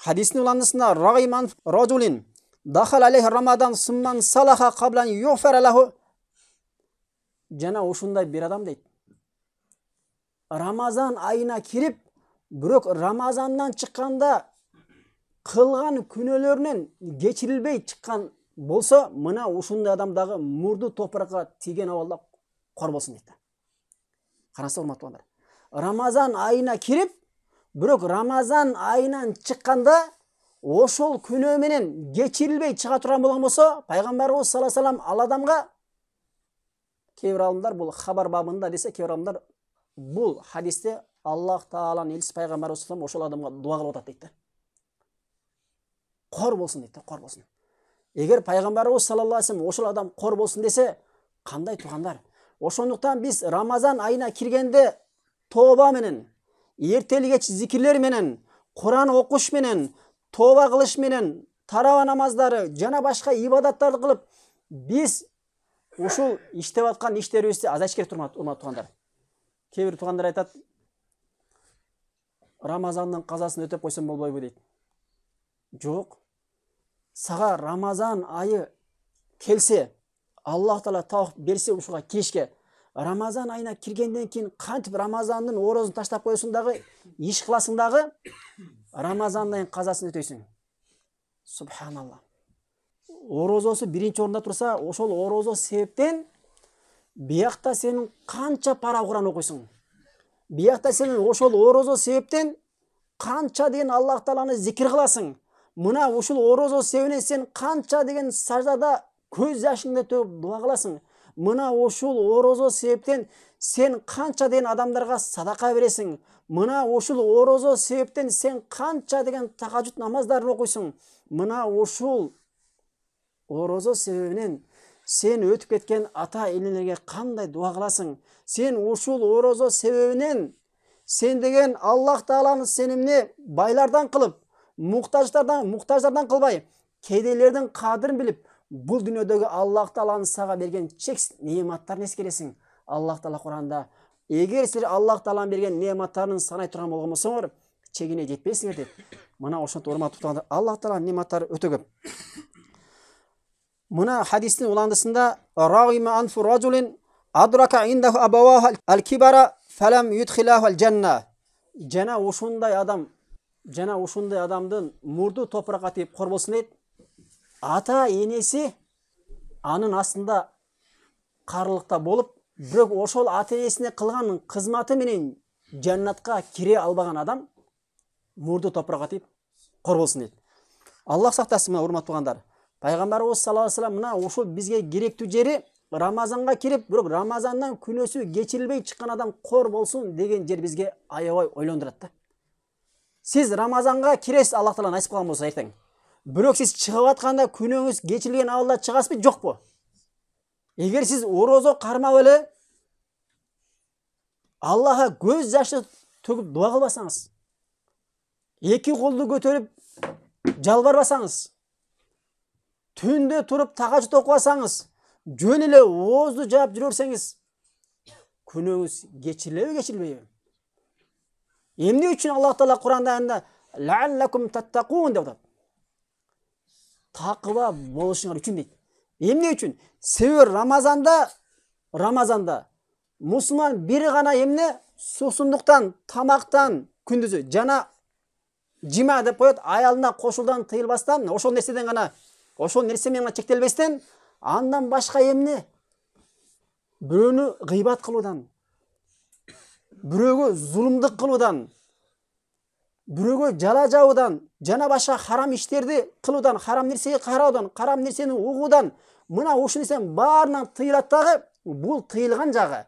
Hadisni ulandısında Ragiman rajulin dakhal aleyhi Ramadan summan salaha qablan yughfara lahu. Jana ушундай bir adam deydi. Ramazan ayına kirip, bирок Ramazandan çıkkanda kılgan күнөлөрүнөн geçirilbей çıkkan bolsa, mına ушундай адамдагы мурду топуракка тийген абалда кор болсун дейт. Караңыздар, урматтуу балдар. Ramazan ayına kirip, bирок Ramazan ayынан çıkkanda ошол күнөө менен geçirilбей чыга турган болгон болсо, пайгамбарыбыз саллаллаху алейхи вассалам ал адамга, кейбир алымдар бул хабар бабында десе, кейбир алымдар бул хадисте Аллах Тааланын элчиси пайгамбарыбыз саллаллаху алейхи вассалам ошол адамга дуа кылып атат дейт. Кор болсун дейт, кор болсун. Эгер пайгамбарыбыз саллаллаху алейхи вассалам ошол адам кор болсун десе, кандай туугандар? Ошондуктан биз Рамазан айына киргенде тооба менен, эртели кеч зикирлер менен, Куран окуш менен, тооба кылыш менен, тарава намаздары жана башка ибадаттарды кылып, биз ушул иштеп аткан иштерибизди азайтыш керек, урматтуу туугандар. Кээ бир туугандар айтат, Рамазандын казасын өтөп койсом болбойбу дейт. Жок. Сага Рамазан айы келсе, Аллах Таала таук берсе ушуга кешке, Рамазан айына киргенден кийин кантип Рамазандын орозун таштап коесуң дагы, иш кыласың дагы, Рамазандын казасын өтөйсүң. Субханалла. Орозосу биринчи орунда турса, ошол орозо себептен биякта сенин канча пара Куран окуйсуң. Биякта сенин ошол орозо себептен канча деген Аллах Тааланы зикир кыласың. Мына ушул орозо себебинен сен канча деген саждада көз жашыңды төгүп дуа кыласың. Мына ушул орозо себептен сен канча деген адамдарга садака бересиң. Мына ушул орозо себептен сен канча деген тахажжуд намаздарын окуйсуң. Мына ушул орозо себебинен сен өтүп кеткен ата энелерге кандай дуа кыласың. Сен ушул орозо себебинен сен деген Аллах Тааланы сенimni байлардан кылып, muhtaçlardan kılbay, keydelердин кадырын билип, бул дүйнөдөгү Аллах Тааланын сага берген чексиз неаматтарын эскересиң. Аллах Таала Куранда, эгер силер Аллах Тааланын берген неаматтарын санай турган болгон болсоңор, чегине жетпейсиңер дейт. Мына ошонтип урматтуу туугандар, Аллах Тааланын неаматтары өтө көп. Мына хадистин уландысында Рагима анфу рajulin адрака индаху абаваху ал-кибара фалам юдхилаху ал-жанна. Жана ушундай адамдын мурду топуракка тийип кор болсун дейт. Ата энеси анын астында карылыкта болуп, бирок ошол ата энесине кылган кызматы менен жаннатка кире албаган адам мурду топуракка тийип кор болсун дейт. Аллах сактасын, мына урматтуу туугандар. Пайгамбарыбыз саллаллаху алейхи вассалам мына ушул бизге керектүү жери Рамазанга кирип, бирок Рамазандан күнөөсү кечирилбей чыккан адам кор болсун деген жер бизге аябай ойлондурат да. Siz Ramazanга киресиз, Аллах Таала насип кылган болсо эртең. Бирок сиз чыгып атканда күнөөңүз кечирилген абалда чыгасызбы, жокпу? Эгер сиз орозо кармап эле Аллахка көз жашы төгүп дуа кылбасаңыз, эки колду көтөрүп жалбарбасаңыз, түндө туруп тахажжуд окубасаңыз, жөн эле оозду жаап жүрө берсеңиз, күнөөңүз кечирилеби? Эмне үчүн Аллах Таала Куранда анда лааллакум таттакун деп атат. Такыба болушуңар үчүн дейт. Эмне үчүн? Себеби Рамазанда мусулман бири гана эмне? Сусундуктан, тамактан, күндүзү жана жима деп коет, аялына кошулдан тыйылбастан, ошол нерсе менен гана чектелбестен, андан башка эмне? Бирөөнү гыйбат кылуудан, бирөөгө зулумдук кылуудан, бирөөгө жала жабуудан, жана башка харам иштерди кылуудан, харам нерсеге караудан, харам нерсени угуудан, мына ушул нерсенин баарынан тыйылат дагы, бул тыйылган жагы.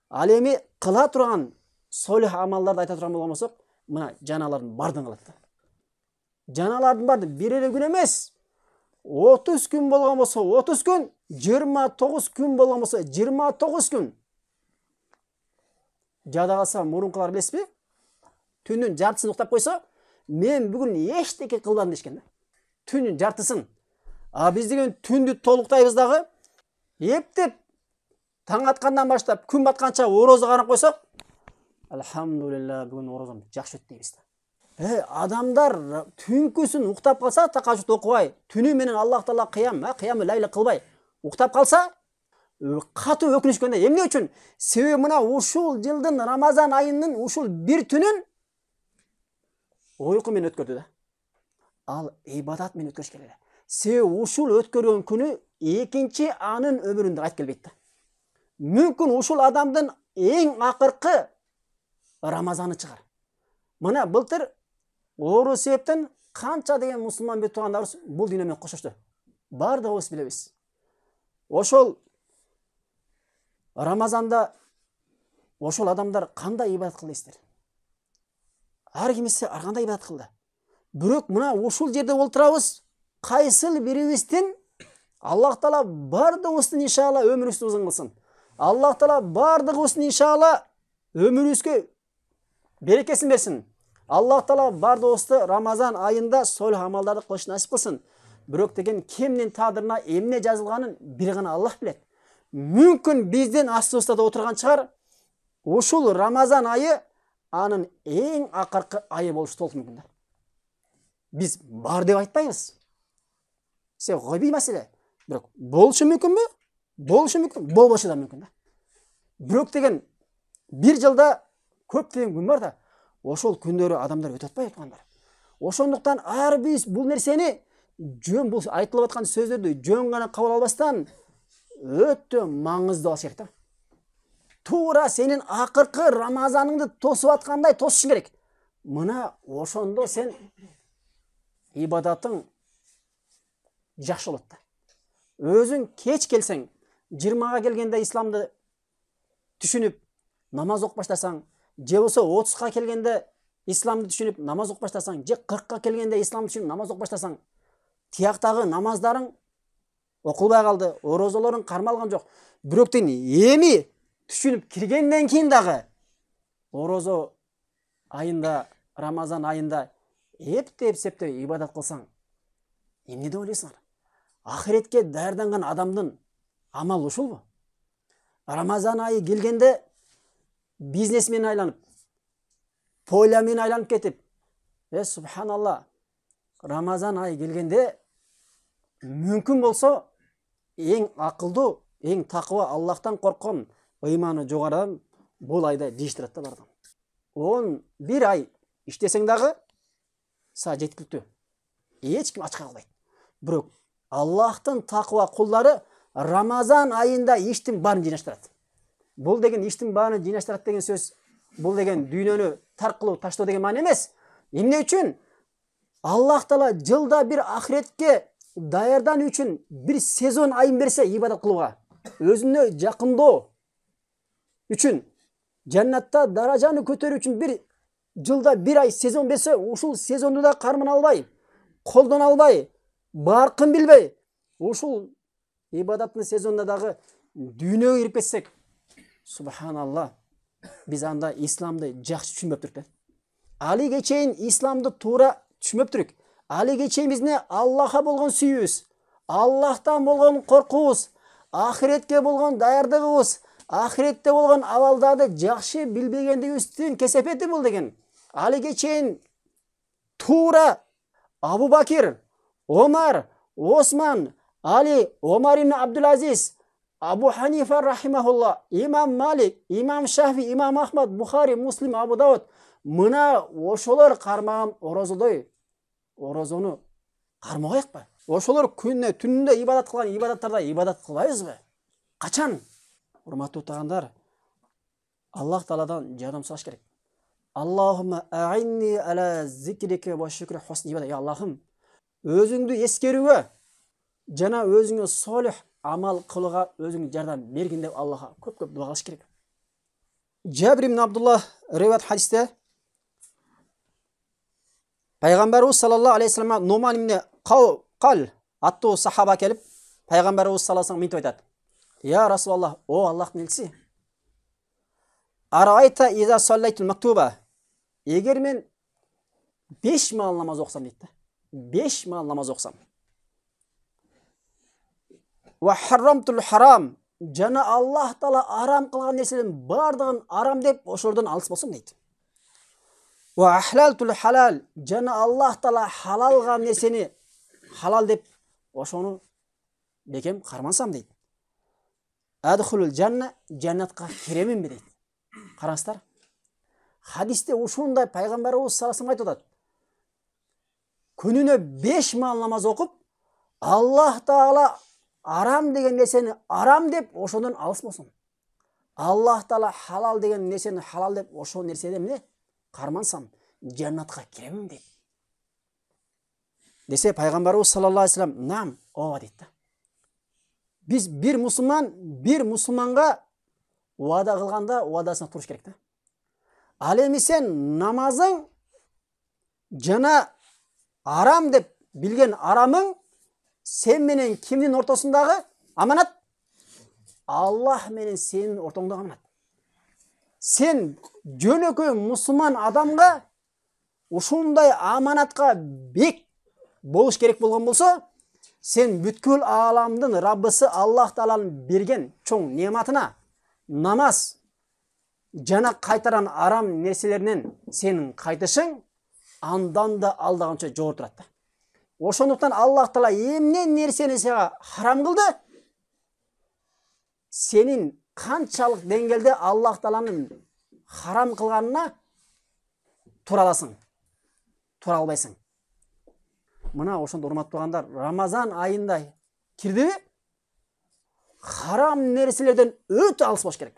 Ал эми кыла турган солих амалдарды айта турган болгон болсок, мына жаналардын бардын кылат да. Жаналардын барды бир эле күн эмес, 30 күн болгон болсо 30 күн, 29 күн болгон болсо 29 күн. Жада калса мурункулар билесизби? Түнүн жартысын уктап койсо, мен бүгүн эчтеке кылбадым дешкен да. Түнүн жартысын. А биз деген түндү толуктайбыз дагы, эптеп таң аткандан баштап күн батканча орозо карап койсок, алхамдулилла бүгүн орозом жакшы өтүп дейбиз да. Адамдар түнкүсүн уктап калса, тахажжуд окубай, түнү менен Аллах Таала кыямы лайла кылбай уктап калса, катуу өкүнүшкөндөй. Эмне үчүн? Себеби мына ушул жылдын Рамазан айынын ушул бир түнүн уйку менен өткөрдү да. Ал ибадат менен өткөрүш керек. Себеби ушул өткөргөн күнү экинчи анын өмүрүндө кайтып келбейт да. Мүмкүн ушул адамдын эң акыркы Рамазаны чыгар. Мына былтыр оору себептен канча деген мусулман бет туугандарыбыз бул дүйнө менен коштошту. Бардыгыбыз билебиз. Ошол Рамазанда ошол адамдар кандай ибадат кылдыңыздар? Ар кимиси ар кандай ибадат кылды. Бирок мына ушул жерде олтурабыз, кайсыл бирибиздин Аллах Таала бардыгыбыздын иншалла өмүрүбүздү узун кылсын. Аллах Таала бардыгыбыздын иншалла өмүрүбүзгө берекесин берсин. Аллах Таала бардыгыбызды Рамазан айында солих амалдарды кылыш насип кылсын. Бирок деген кимдин тагдырына эмне жазылганын бир гана Аллах билет. Мүмкүн биздин астыбызда да отурган чыгар. Ушул Рамазан айы анын эң акыркы айы болушу толук мүмкүн да. Биз бар деп айтпайбыз. Гойби маселе. Бирок болушу мүмкүнбү? Болушу мүмкүн, болбошу да мүмкүн да. Бирок деген бир жылда көп деген күн бар да. Ошол күндөрү адамдар өтүп атпайбы туугандар? Ошондуктан ар биз бул нерсени жөн, бул айтылып аткан сөздөрдү жөн гана кабыл албастан өтө маңыздуу алыш керек да. Туура сенин акыркы Рамазаныңды тосуп аткандай тосуш керек. Мына ошондо сен ибадатың жакшы болот да. Өзүң кеч келсең, 20-га келгенде исламды түшүнүп намаз окуп баштасаң, же болсо 30-га келгенде исламды түшүнүп намаз окуп баштасаң, же 40-га келгенде исламды түшүнүп намаз окуп баштасаң, тияктагы намаздарың окулбай калды, орозолоруң кармалган жок. Бирок эми түшүнүп киргенден кийин дагы орозо айында, Рамазан айында эптеп септеп ибадат кылсаң, эмне деп ойлойсуңар? Ахиретке даярданган адамдын амалы ушулбу? Рамазан айы келгенде бизнесмен айланып, полямен айланып кетип, субханалла, Рамазан айы келгенде мүмкүн болсо эң акылдуу, эң такыба, Аллахтан корккон, ыйманы жогорадан бул айда жыйыштырат да бардыгын. 11 ай иштесең дагы са жеткиликтүү. Эч ким ач калбайт. Бирок Аллахтын такыба кулдары Рамазан айында иштин баарын жыйнаштырат. Бул деген иштин баарын жыйнаштырат деген сөз, бул деген дүйнөнү таркылуу, таштоо деген маани эмес. Эмне үчүн? Аллах Таала жылда бир ахиретке даярдануу үчүн бир сезон айын берсе ибадат кылууга, өзүнө жакындоо үчүн, жаннатта даражаны көтөрүү үчүн бир жылда бир ай сезон берсе, ушул сезонду да кармана албай, колдоно албай, баркын билбей, ушул ибадаттын сезонуна дагы дүйнөгө кирип кетсек, субханалла, биз анда исламды жакшы түшүнбөптүрүк да. Алиге чейин исламды туура түшүнбөптүрүк. Алиге чейин биздин Аллахка болгон сүйүүбүз, Аллахтан болгон коркуубуз, ахиретке болгон даярдыгыбыз, ахиретте болгон абалдарды жакшы билбегендигибиздин кесепети бул деген. Алиге чейин туура Абу Бакир, Омар, Осман, Али, Омар ибн Абдул-Азиз, Абу Ханифа рахимахулла, Имам Малик, Имам Шафи, Имам Ахмад, Бухари, Муслим, Абу Дауд, мына ошолор кармаган орозодой орозону кармабайыкпы? Ошолор күнүнө, түнүндө ибадат кылган ибадаттарда ибадат кылбайбызбы? Качан? Урматтуу туугандар, Аллах Тааладан жардам сураш керек. Аллахумма а'инни ала зикрика ва шукри хусни ибада. Я Аллахым, өзүңдү эскерүүгө жана өзүңө солих амал кылууга өзүң жардам бергин деп Аллахка көп-көп дуа кылыш керек. Жабир ибн Абдуллах риваят хадисте Пайгамбарыбыз саллаллаху алейхи ва саллям Нуман ибн Кал аттуу сахаба келип, Пайгамбарыбыз саллаллаху алейхи ва саллям мынтип айтат: "Я Расулаллах, о Аллахтын элчиси, арайта иза саллайтул мактуба, эгер мен 5 маал намаз окусам" дейт да. 5 маал намаз окусам. Ва харрамтул харам, жана Аллах Таала арам кылган нерселердин бардыгын арам деп ошолордон алыс болсом дейт. Ва ахлалтул халал, жана Аллах Таала халал кылган нерсени халал деп ошону бекем кармансам дейт. Адхулул жанна, жаннатка киреминби дейт. Караңыздар. Хадисте ушундай пайгамбарыбыз саллаллаху алейхи айтып атат. Күнүнө 5 маал намаз окуп, Аллах Таала арам деген нерсени арам деп ошондон алыс болсун. Аллах Таала халал деген нерсени халал деп ошол нерседе эмне кармансам, жаннатка киремин дейт. Десе пайгамбарыбыз саллаллаху алейхи вассалам, "Нам, ооба" дейт да. Биз бир мусулманга уада кылганда уадасына туруш керек да. Ал эми сен намазың жана арам деп билген арамың сен менен кимдин ортосундагы аманат? Аллах менен сенин ортоңдагы аманат. Сен жөнөкөй мусулман адамга ушундай аманатка бек болуш керек болгон болсо, сен бүткүл ааламдын Раббысы Аллах Тааланын берген чоң нематына намаз жана кайтаран арам нерселеринен сенин кайтышың андан да алдаганча жогору турат да. Ошондуктан Аллах Таала эмне нерсени сага харам кылды? Сенин канчалык деңгээлде Аллах Тааланын харам кылганына тура аласың, тура албайсың. Мына ошондо урматтуу туугандар, Рамазан айында кирдиби? Харам нерселерден өтө алыс болуш керек.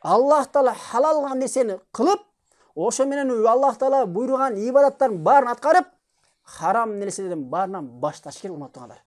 Аллах Таала халал кылган нерсени кылып, ошо менен Аллах Таала буйруган ибадаттардын баарын аткарып, харам нерселерден баарынан баш тартыш керек урматтуу туугандар.